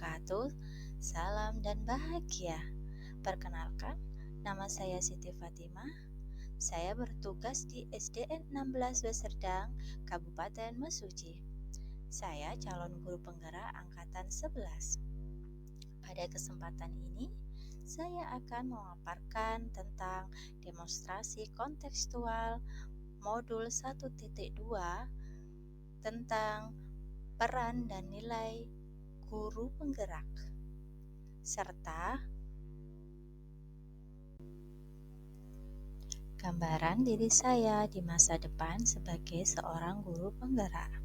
wabarakatuh. Salam dan bahagia. Perkenalkan, nama saya Siti Fatimah. Saya bertugas di SDN 16 Beserdang, Kabupaten Mesuji. Saya calon guru penggerak angkatan 11. Pada kesempatan ini, saya akan memaparkan tentang demonstrasi kontekstual modul 1.2 tentang peran dan nilai guru penggerak, serta gambaran diri saya di masa depan sebagai seorang guru penggerak.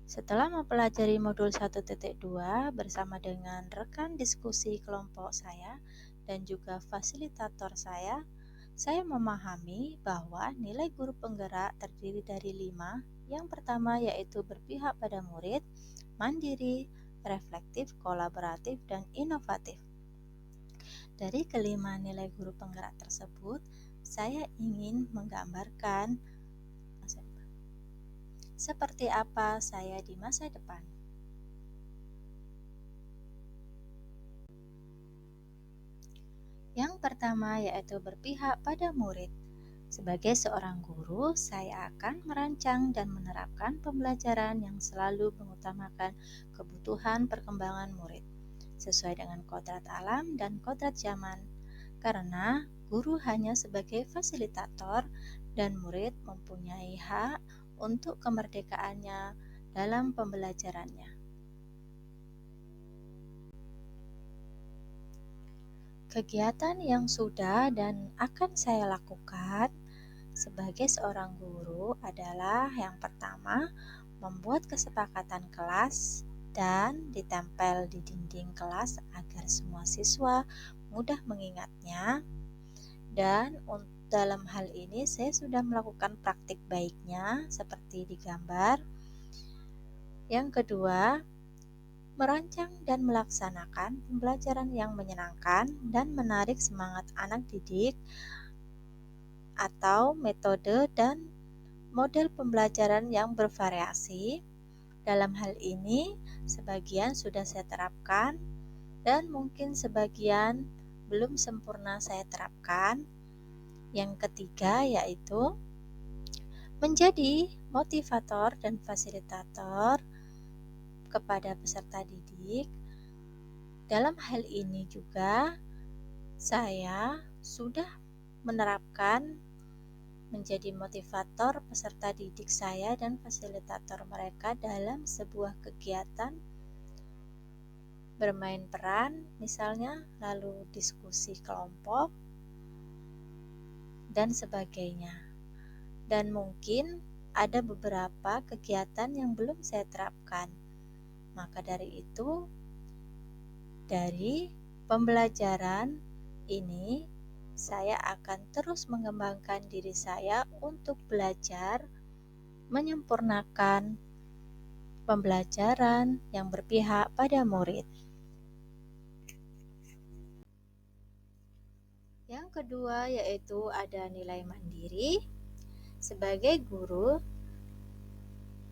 Setelah mempelajari modul 1.2 bersama dengan rekan diskusi kelompok saya dan juga fasilitator saya memahami bahwa nilai guru penggerak terdiri dari 5. Yang pertama yaitu berpihak pada murid, mandiri, reflektif, kolaboratif, dan inovatif. Dari kelima nilai guru penggerak tersebut, saya ingin menggambarkan seperti apa saya di masa depan. Yang pertama yaitu berpihak pada murid. Sebagai seorang guru, saya akan merancang dan menerapkan pembelajaran yang selalu mengutamakan kebutuhan perkembangan murid, sesuai dengan kodrat alam dan kodrat zaman, karena guru hanya sebagai fasilitator dan murid mempunyai hak untuk kemerdekaannya dalam pembelajarannya. Kegiatan yang sudah dan akan saya lakukan sebagai seorang guru adalah yang pertama, membuat kesepakatan kelas dan ditempel di dinding kelas agar semua siswa mudah mengingatnya. Dan dalam hal ini saya sudah melakukan praktik baiknya seperti di gambar. Yang kedua, merancang dan melaksanakan pembelajaran yang menyenangkan dan menarik semangat anak didik atau metode dan model pembelajaran yang bervariasi. Dalam hal ini, sebagian sudah saya terapkan dan mungkin sebagian belum sempurna saya terapkan. Yang ketiga yaitu menjadi motivator dan fasilitator kepada peserta didik. Dalam hal ini juga saya sudah menerapkan menjadi motivator peserta didik saya dan fasilitator mereka dalam sebuah kegiatan bermain peran, misalnya lalu diskusi kelompok dan sebagainya. Dan mungkin ada beberapa kegiatan yang belum saya terapkan. Maka dari itu, dari pembelajaran ini saya akan terus mengembangkan diri saya untuk belajar menyempurnakan pembelajaran yang berpihak pada murid. Yang kedua yaitu ada nilai mandiri. Sebagai guru,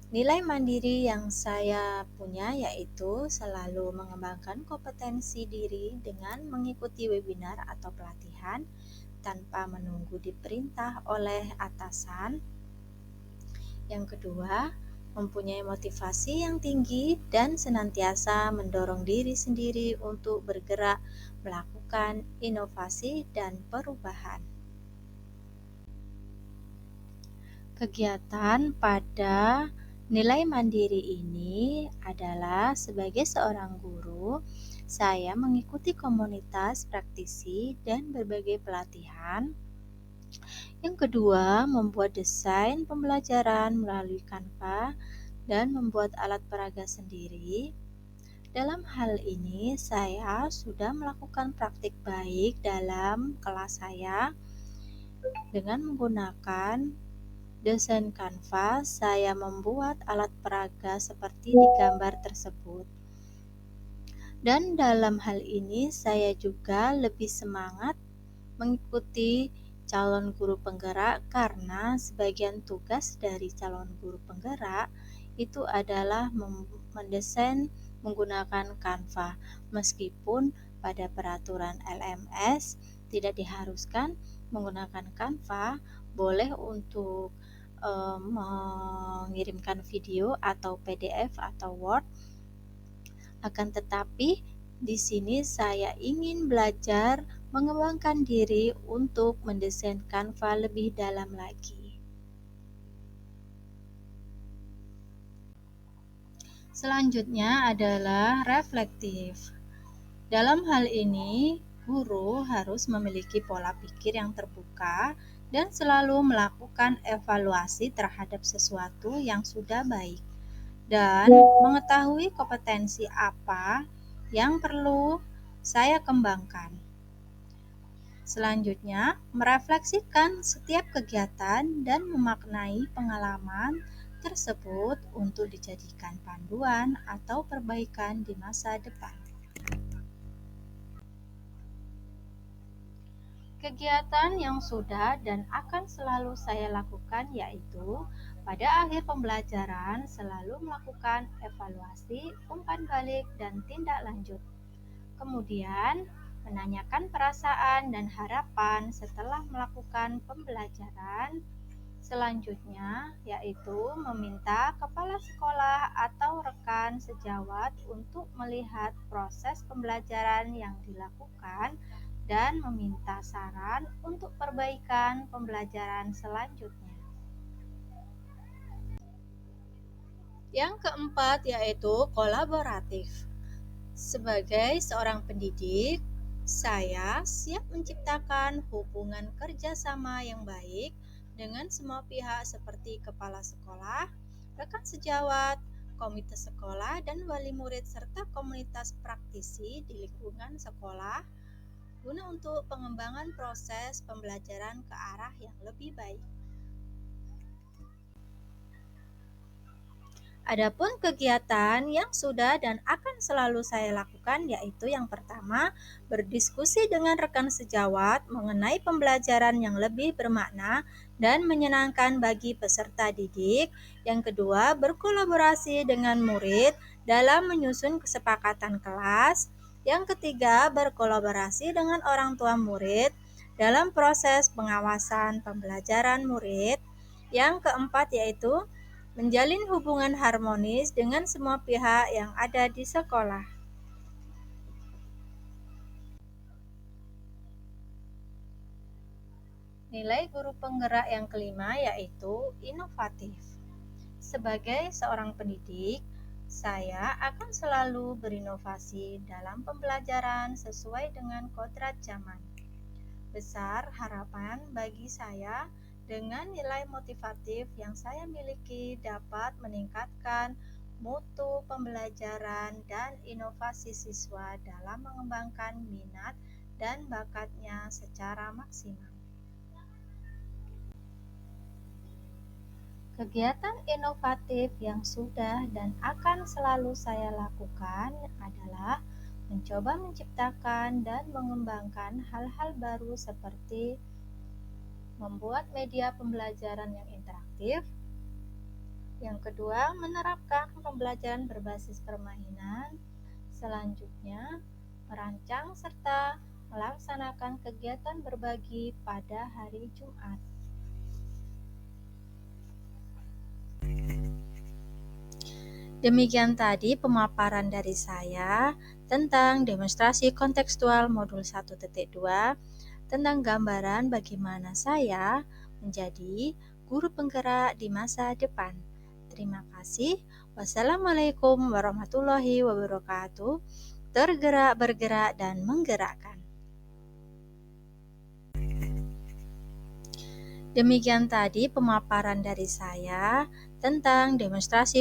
nilai mandiri yang saya punya yaitu selalu mengembangkan kompetensi diri dengan mengikuti webinar atau pelatihan tanpa menunggu diperintah oleh atasan. Yang kedua, mempunyai motivasi yang tinggi dan senantiasa mendorong diri sendiri untuk bergerak melakukan inovasi dan perubahan. Kegiatan pada nilai mandiri ini adalah sebagai seorang guru, saya mengikuti komunitas praktisi dan berbagai pelatihan. Yang kedua, membuat desain pembelajaran melalui Canva dan membuat alat peraga sendiri. Dalam hal ini, saya sudah melakukan praktik baik dalam kelas saya dengan menggunakan desain Canva. Saya membuat alat peraga seperti di gambar tersebut. Dan dalam hal ini saya juga lebih semangat mengikuti calon guru penggerak karena sebagian tugas dari calon guru penggerak itu adalah mendesain menggunakan Canva, meskipun pada peraturan LMS tidak diharuskan menggunakan Canva, boleh untuk mengirimkan video atau PDF atau Word. Akan tetapi di sini saya ingin belajar mengembangkan diri untuk mendesain Canva lebih dalam lagi. Selanjutnya adalah reflektif. Dalam hal ini, guru harus memiliki pola pikir yang terbuka dan selalu melakukan evaluasi terhadap sesuatu yang sudah baik dan mengetahui kompetensi apa yang perlu saya kembangkan. Selanjutnya, merefleksikan setiap kegiatan dan memaknai pengalaman tersebut untuk dijadikan panduan atau perbaikan di masa depan. Kegiatan yang sudah dan akan selalu saya lakukan yaitu pada akhir pembelajaran selalu melakukan evaluasi, umpan balik, dan tindak lanjut. Kemudian, menanyakan perasaan dan harapan setelah melakukan pembelajaran. Selanjutnya, yaitu meminta kepala sekolah atau rekan sejawat untuk melihat proses pembelajaran yang dilakukan dan meminta saran untuk perbaikan pembelajaran selanjutnya. Yang keempat yaitu kolaboratif. Sebagai seorang pendidik, saya siap menciptakan hubungan kerjasama yang baik dengan semua pihak seperti kepala sekolah, rekan sejawat, komite sekolah, dan wali murid serta komunitas praktisi di lingkungan sekolah guna untuk pengembangan proses pembelajaran ke arah yang lebih baik. Adapun kegiatan yang sudah dan akan selalu saya lakukan yaitu yang pertama, berdiskusi dengan rekan sejawat mengenai pembelajaran yang lebih bermakna dan menyenangkan bagi peserta didik. Yang kedua, berkolaborasi dengan murid dalam menyusun kesepakatan kelas. Yang ketiga, berkolaborasi dengan orang tua murid dalam proses pengawasan pembelajaran murid. Yang keempat yaitu menjalin hubungan harmonis dengan semua pihak yang ada di sekolah. Nilai guru penggerak yang kelima yaitu inovatif. Sebagai seorang pendidik, saya akan selalu berinovasi dalam pembelajaran sesuai dengan kodrat zaman. Besar harapan bagi saya dengan nilai motivatif yang saya miliki dapat meningkatkan mutu pembelajaran dan inovasi siswa dalam mengembangkan minat dan bakatnya secara maksimal. Kegiatan inovatif yang sudah dan akan selalu saya lakukan adalah mencoba menciptakan dan mengembangkan hal-hal baru seperti membuat media pembelajaran yang interaktif. Yang kedua, menerapkan pembelajaran berbasis permainan. Selanjutnya, merancang serta melaksanakan kegiatan berbagi pada hari Jumat. Demikian tadi pemaparan dari saya tentang demonstrasi kontekstual modul 1.2 tentang gambaran bagaimana saya menjadi guru penggerak di masa depan. Terima kasih. Wassalamualaikum warahmatullahi wabarakatuh. Tergerak, bergerak, dan menggerakkan. Demikian tadi pemaparan dari saya tentang demonstrasi